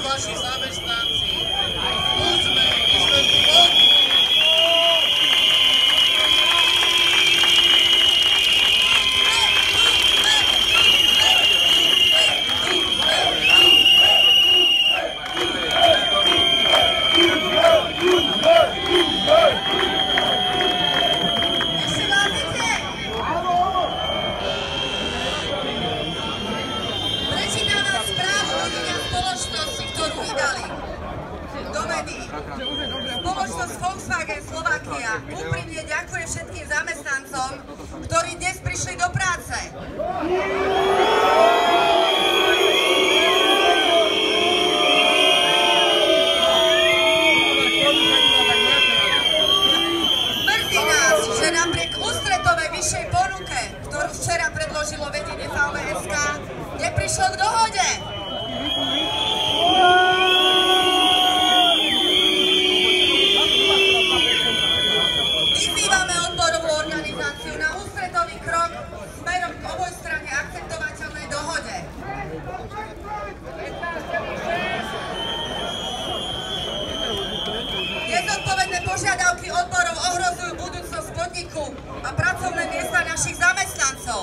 vaši zamestnanci. Poďme, my sme tu vonku. Spoločnosť Volkswagen Slovakia úprimne ďakuje všetkým zamestnancom, ktorí dnes prišli do práce. Mrzí nás, že napriek ústretovej vyššej ponuke, ktorú včera predložilo vedenie VVSK, neprišlo k dohode. Na ústretový krok smerom k obojstranne akceptovateľnej dohode. Nezodpovedné požiadavky odborov ohrozujú budúcnosť podniku a pracovné miesta našich zamestnancov.